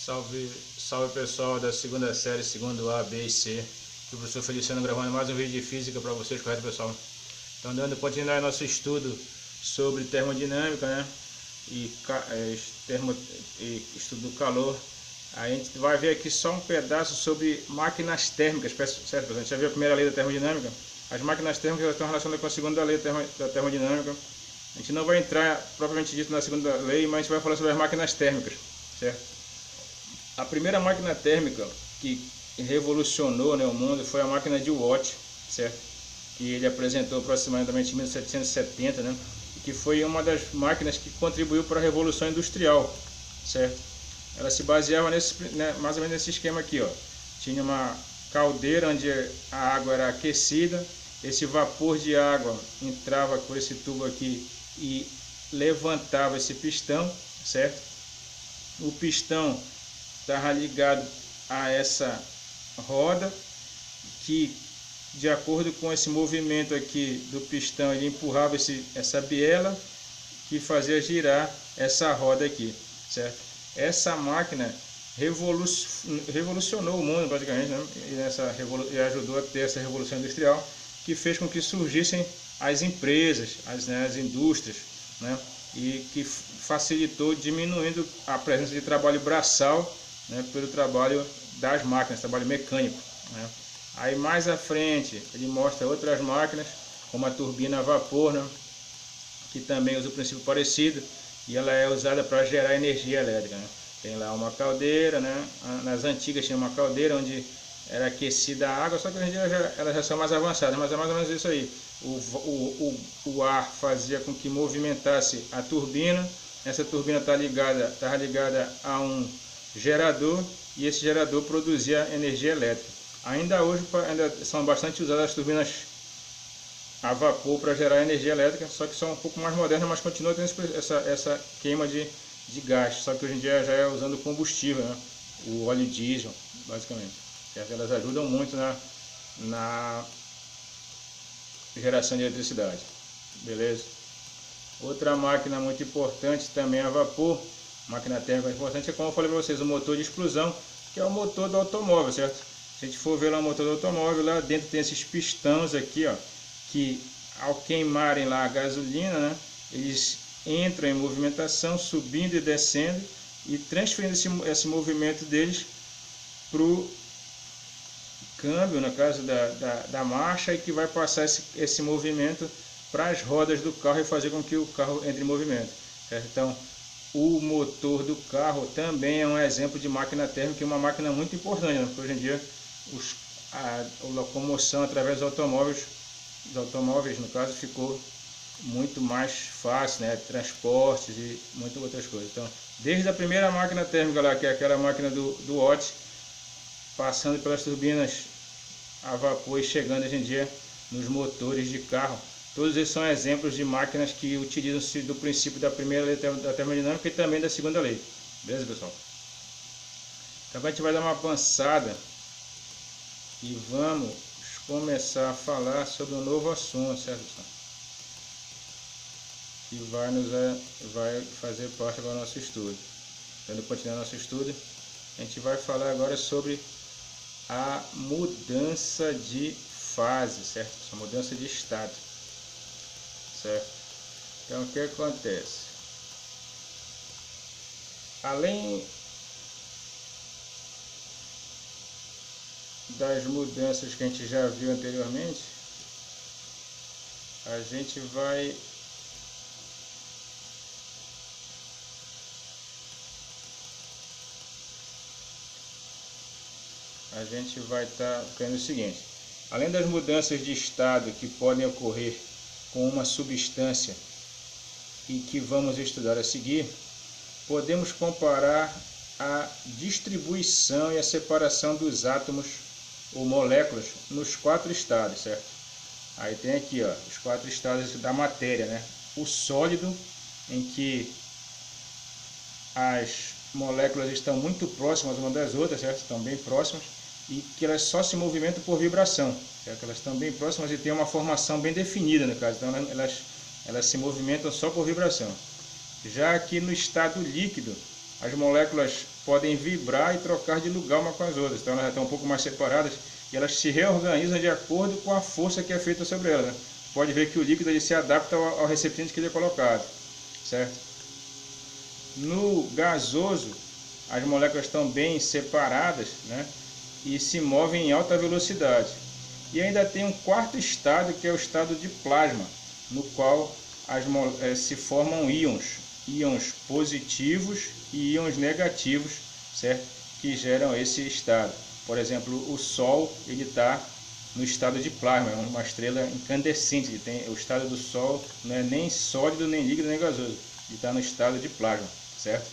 Salve, salve pessoal da segunda série, segundo A, B e C. Aqui o professor Feliciano gravando mais um vídeo de física para vocês, correto pessoal? Então dando continuidade ao nosso estudo sobre termodinâmica, né? Estudo do calor. A gente vai ver aqui só um pedaço sobre máquinas térmicas, certo pessoal? A gente já viu a primeira lei da termodinâmica. As máquinas térmicas estão relacionadas com a segunda lei da termodinâmica. A gente não vai entrar propriamente dito na segunda lei, mas a gente vai falar sobre as máquinas térmicas, certo? A primeira máquina térmica que revolucionou, né, o mundo foi a máquina de Watt, certo? Que ele apresentou aproximadamente em 1770, né? E que foi uma das máquinas que contribuiu para a Revolução Industrial, certo? Ela se baseava mais ou menos nesse esquema aqui, ó. Tinha uma caldeira onde a água era aquecida, esse vapor de água entrava por esse tubo aqui e levantava esse pistão, certo? O pistão estava ligado a essa roda que, de acordo com esse movimento aqui do pistão, ele empurrava essa biela que fazia girar essa roda aqui, certo? Essa máquina revolucionou o mundo basicamente, né? E ajudou a ter essa revolução industrial que fez com que surgissem as empresas, as indústrias, né? E que facilitou diminuindo a presença de trabalho braçal, né, pelo trabalho das máquinas, trabalho mecânico, né? Aí mais à frente ele mostra outras máquinas, como a turbina a vapor, né, que também usa o princípio parecido, e ela é usada para gerar energia elétrica, né? Tem lá uma caldeira, né? Nas antigas tinha uma caldeira onde era aquecida a água, só que hoje em dia elas já são mais avançadas, mas é mais ou menos isso aí. O ar fazia com que movimentasse a turbina, essa turbina estava ligada a um gerador, e esse gerador produzia energia elétrica. Ainda hoje são bastante usadas as turbinas a vapor para gerar energia elétrica, só que são um pouco mais modernas, mas continua tendo essa queima de gás, só que hoje em dia já é usando combustível, né? O óleo diesel, basicamente. Certo? Elas ajudam muito na geração de eletricidade, beleza? Outra máquina muito importante também é a vapor. Máquina térmica importante é, como eu falei para vocês, o motor de explosão, que é o motor do automóvel, certo? Se a gente for ver lá o motor do automóvel, lá dentro tem esses pistões aqui, ó, que ao queimarem lá a gasolina, né, eles entram em movimentação, subindo e descendo, e transferindo esse movimento deles para o câmbio, no caso da marcha, e que vai passar esse movimento para as rodas do carro e fazer com que o carro entre em movimento, certo? Então, o motor do carro também é um exemplo de máquina térmica, uma máquina muito importante, né? Porque hoje em dia a locomoção através dos automóveis, no caso, ficou muito mais fácil, né? Transportes e muitas outras coisas. Então, desde a primeira máquina térmica lá, que é aquela máquina do Watt, passando pelas turbinas a vapor e chegando hoje em dia nos motores de carro, todos esses são exemplos de máquinas que utilizam-se do princípio da primeira lei da termodinâmica e também da segunda lei. Beleza, pessoal? Então a gente vai dar uma avançada e vamos começar a falar sobre um novo assunto, certo, pessoal? Que vai fazer parte do nosso estudo. Então, continuando nosso estudo, a gente vai falar agora sobre a mudança de fase, certo? A mudança de estado, certo? Então, o que acontece? Além das mudanças que a gente já viu anteriormente, a gente vai estar vendo o seguinte: além das mudanças de estado que podem ocorrer com uma substância e que vamos estudar a seguir, podemos comparar a distribuição e a separação dos átomos ou moléculas nos 4 estados, certo? Aí tem aqui, ó, os 4 estados da matéria, né? O sólido, em que as moléculas estão muito próximas umas das outras, certo? Estão bem próximas, e que elas só se movimentam por vibração, certo? Elas estão bem próximas e têm uma formação bem definida, no caso, então elas se movimentam só por vibração. Já aqui no estado líquido, as moléculas podem vibrar e trocar de lugar uma com as outras. Então elas já estão um pouco mais separadas e elas se reorganizam de acordo com a força que é feita sobre elas, né? Pode ver que o líquido ele se adapta ao recipiente que ele é colocado, certo? No gasoso, as moléculas estão bem separadas, né? E se movem em alta velocidade. E ainda tem um quarto estado, que é o estado de plasma, no qual se formam íons positivos e íons negativos, certo? Que geram esse estado. Por exemplo, o Sol ele está no estado de plasma, é uma estrela incandescente. Ele tem, o estado do Sol não é nem sólido, nem líquido, nem gasoso. Ele está no estado de plasma, certo?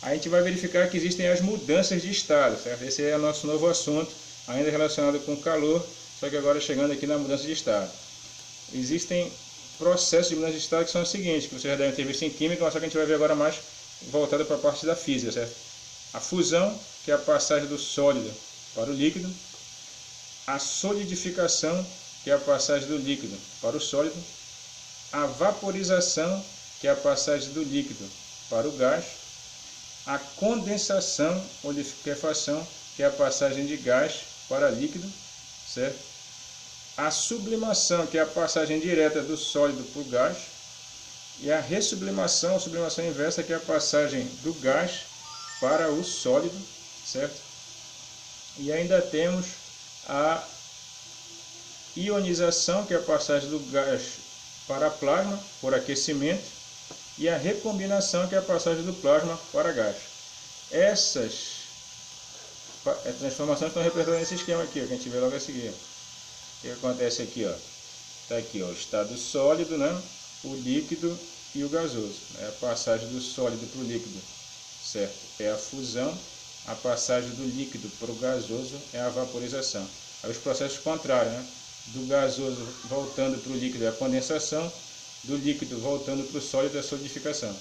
Aí a gente vai verificar que existem as mudanças de estado, certo? Esse é o nosso novo assunto, ainda relacionado com calor, só que agora chegando aqui na mudança de estado. Existem processos de mudança de estado que são os seguintes, que vocês já devem ter visto em química, mas só que a gente vai ver agora mais voltado para a parte da física, certo? A fusão, que é a passagem do sólido para o líquido. A solidificação, que é a passagem do líquido para o sólido. A vaporização, que é a passagem do líquido para o gás. A condensação ou liquefação, que é a passagem de gás para líquido, certo? A sublimação, que é a passagem direta do sólido para o gás. E a ressublimação, a sublimação inversa, que é a passagem do gás para o sólido, certo? E ainda temos a ionização, que é a passagem do gás para plasma por aquecimento, e a recombinação, que é a passagem do plasma para gás. Essas transformações estão representadas nesse esquema aqui, ó, que a gente vê logo a seguir. O que acontece aqui? Está aqui, ó, o estado sólido, né? O líquido e o gasoso. A passagem do sólido para o líquido, certo? É a fusão. A passagem do líquido para o gasoso é a vaporização. Aí os processos contrários, né? Do gasoso voltando para o líquido é a condensação, do líquido voltando para o sólido é a solidificação.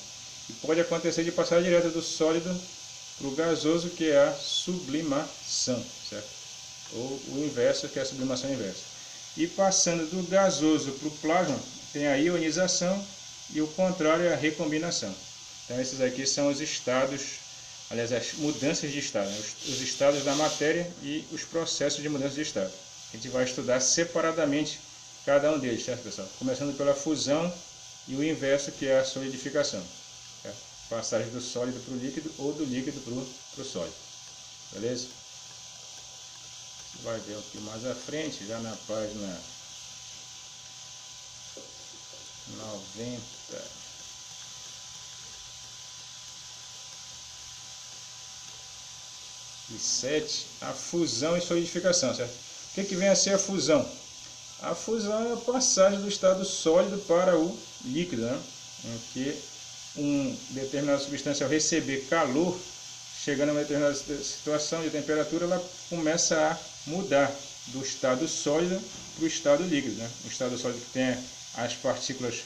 E pode acontecer de passar direto do sólido para o gasoso, que é a sublimação, certo? Ou o inverso, que é a sublimação inversa. E passando do gasoso para o plasma, tem a ionização, e o contrário é a recombinação. Então esses aqui são os estados, aliás, as mudanças de estado, né? Os estados da matéria e os processos de mudança de estado. A gente vai estudar separadamente cada um deles, certo, pessoal? Começando pela fusão e o inverso, que é a solidificação. Certo? Passagem do sólido para o líquido ou do líquido para o sólido. Beleza? Você vai ver aqui mais à frente, já na página 97, a fusão e solidificação, certo? O que vem a ser a fusão? A fusão é a passagem do estado sólido para o líquido, né? Em que uma determinada substância, ao receber calor, chegando a uma determinada situação de temperatura, ela começa a mudar do estado sólido para o estado líquido, né? O estado sólido, que tem as partículas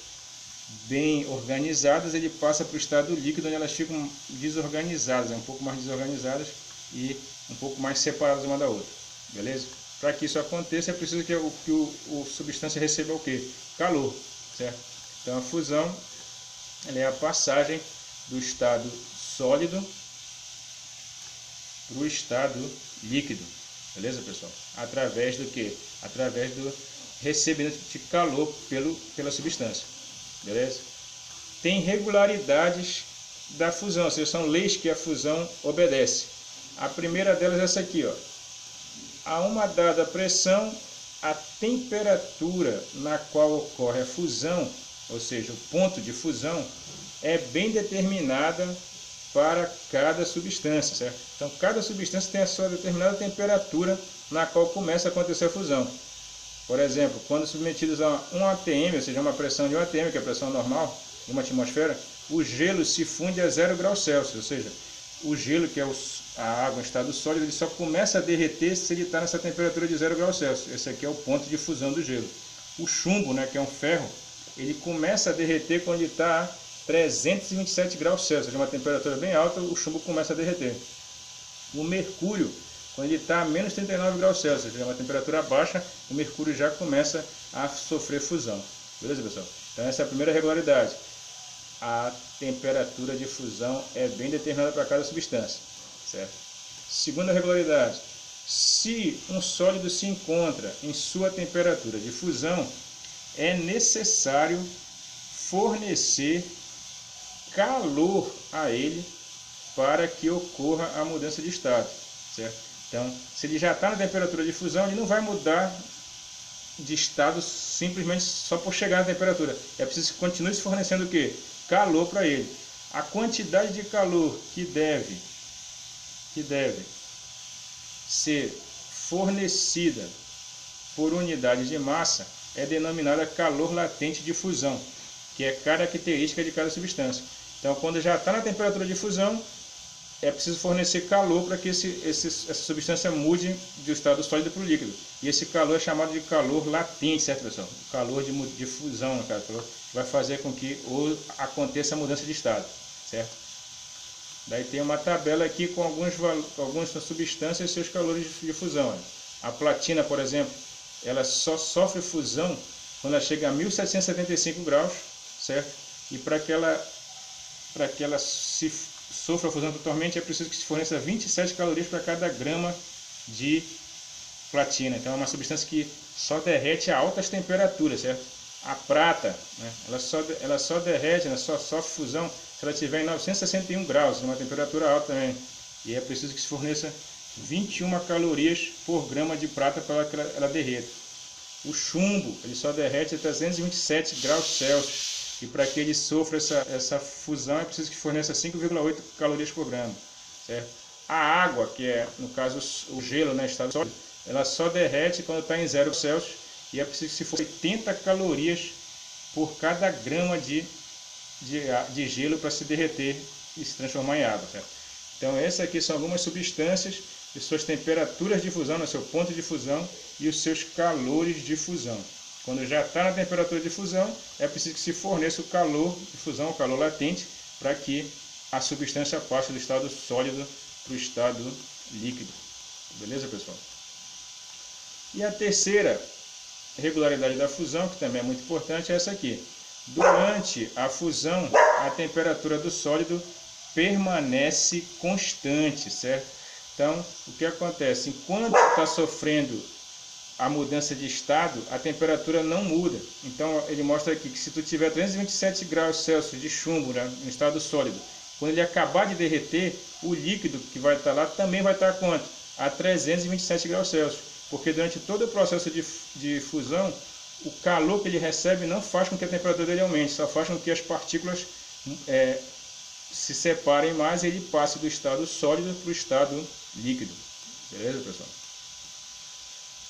bem organizadas, ele passa para o estado líquido, onde elas ficam desorganizadas, um pouco mais desorganizadas e um pouco mais separadas uma da outra. Beleza? Para que isso aconteça, é preciso que a substância receba o quê? Calor, certo? Então a fusão ela é a passagem do estado sólido para o estado líquido. Beleza, pessoal? Através do quê? Através do recebimento de calor pela substância. Beleza? Tem regularidades da fusão, ou seja, são leis que a fusão obedece. A primeira delas é essa aqui, ó. A uma dada pressão, a temperatura na qual ocorre a fusão, ou seja, o ponto de fusão, é bem determinada para cada substância, certo? Então, cada substância tem a sua determinada temperatura na qual começa a acontecer a fusão. Por exemplo, quando submetidos a 1 atm, ou seja, uma pressão de 1 atm, que é a pressão normal de uma atmosfera, o gelo se funde a 0 graus Celsius, ou seja, o gelo, que é a água em estado sólido, ele só começa a derreter se ele está nessa temperatura de 0 graus Celsius. Esse aqui é o ponto de fusão do gelo. O chumbo, né, que é um ferro, ele começa a derreter quando ele está a 327 graus Celsius, de uma temperatura bem alta, o chumbo começa a derreter. O mercúrio, quando ele está a menos 39 graus Celsius, de uma temperatura baixa, o mercúrio já começa a sofrer fusão. Beleza, pessoal? Então essa é a primeira regularidade. a temperatura de fusão é bem determinada para cada substância, certo? Segunda regularidade, se um sólido se encontra em sua temperatura de fusão, é necessário fornecer calor a ele para que ocorra a mudança de estado, certo? Então, se ele já está na temperatura de fusão, ele não vai mudar de estado simplesmente só por chegar na temperatura. É preciso que continue se fornecendo o quê? Calor para ele. A quantidade de calor que deve ser fornecida por unidade de massa é denominada calor latente de fusão, que é característica de cada substância. Então, quando já está na temperatura de fusão, é preciso fornecer calor para que essa substância mude de estado sólido para o líquido. E esse calor é chamado de calor latente, certo, pessoal? O calor de fusão, no caso, vai fazer com que aconteça a mudança de estado, certo? Daí tem uma tabela aqui com algumas substâncias e seus calores de fusão. A platina, por exemplo, ela só sofre fusão quando ela chega a 1775 graus, certo? E para que ela sofra a fusão totalmente, é preciso que se forneça 27 calorias para cada grama de platina. Então é uma substância que só derrete a altas temperaturas, certo? A prata, né, ela só derrete, ela só sofre fusão se ela estiver em 961 graus, uma temperatura alta também. E é preciso que se forneça 21 calorias por grama de prata para que ela derreta. O chumbo, ele só derrete a 327 graus Celsius. E para que ele sofra essa fusão, é preciso que forneça 5,8 calorias por grama, certo? A água, que é, no caso, o gelo, né, estado sólido, ela só derrete quando está em 0 Celsius e é preciso que se for 80 calorias por cada grama de gelo para se derreter e se transformar em água, certo? Então, essas aqui são algumas substâncias e suas temperaturas de fusão, no seu ponto de fusão e os seus calores de fusão. Quando já está na temperatura de fusão, é preciso que se forneça o calor de fusão, o calor latente, para que a substância passe do estado sólido para o estado líquido. Beleza, pessoal? E a terceira regularidade da fusão, que também é muito importante, é essa aqui. Durante a fusão, a temperatura do sólido permanece constante, certo? Então, o que acontece? Enquanto está sofrendo a mudança de estado, a temperatura não muda. Então, ele mostra aqui que se tu tiver 327 graus Celsius de chumbo, né, no estado sólido, quando ele acabar de derreter, o líquido que vai estar lá também vai estar a quanto? A 327 graus Celsius. Porque durante todo o processo de fusão, o calor que ele recebe não faz com que a temperatura dele aumente, só faz com que as partículas se separem mais e ele passe do estado sólido para o estado líquido. Beleza, pessoal?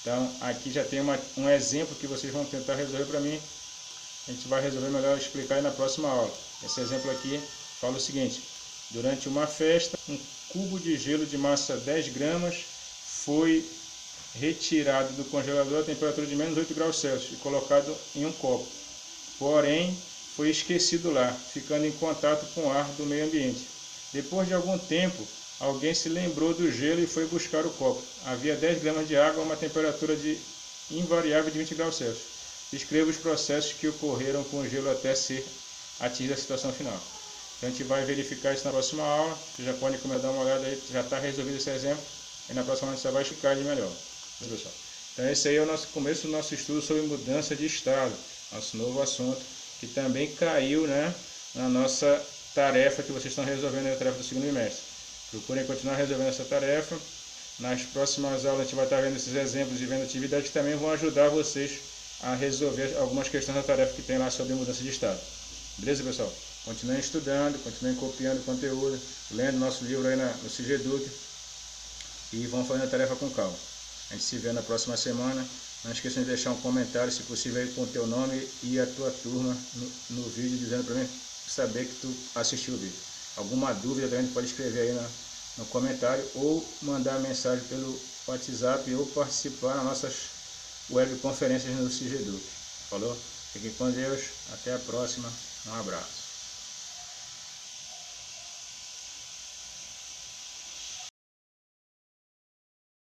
Então, aqui já tem um exemplo que vocês vão tentar resolver para mim. A gente vai resolver melhor, explicar aí na próxima aula. Esse exemplo aqui fala o seguinte: durante uma festa, um cubo de gelo de massa 10 gramas foi retirado do congelador a temperatura de menos 8 graus Celsius e colocado em um copo. Porém, foi esquecido lá, ficando em contato com o ar do meio ambiente. Depois de algum tempo, alguém se lembrou do gelo e foi buscar o copo. Havia 10 gramas de água a uma temperatura invariável de 20 graus Celsius. Descreva os processos que ocorreram com o gelo até atingir a situação final. Então a gente vai verificar isso na próxima aula. Você já pode começar a dar uma olhada aí, já está resolvido esse exemplo. E na próxima aula você vai explicar ele melhor. Pessoal? Então esse aí é o nosso começo do nosso estudo sobre mudança de estado. Nosso novo assunto, que também caiu, né, na nossa tarefa que vocês estão resolvendo, a tarefa do segundo bimestre. Procurem continuar resolvendo essa tarefa. Nas próximas aulas a gente vai estar vendo esses exemplos e vendo atividades que também vão ajudar vocês a resolver algumas questões da tarefa que tem lá sobre mudança de estado. Beleza, pessoal? Continuem estudando, continuem copiando conteúdo, lendo nosso livro aí no Cigeduc e vão fazendo a tarefa com calma. A gente se vê na próxima semana. Não esqueçam de deixar um comentário, se possível, aí com o teu nome e a tua turma no vídeo, dizendo para mim saber que tu assistiu o vídeo. Alguma dúvida também pode escrever aí no comentário ou mandar mensagem pelo WhatsApp ou participar nas nossas webconferências no Cigeduc. Falou? Fiquem com Deus. Até a próxima. Um abraço.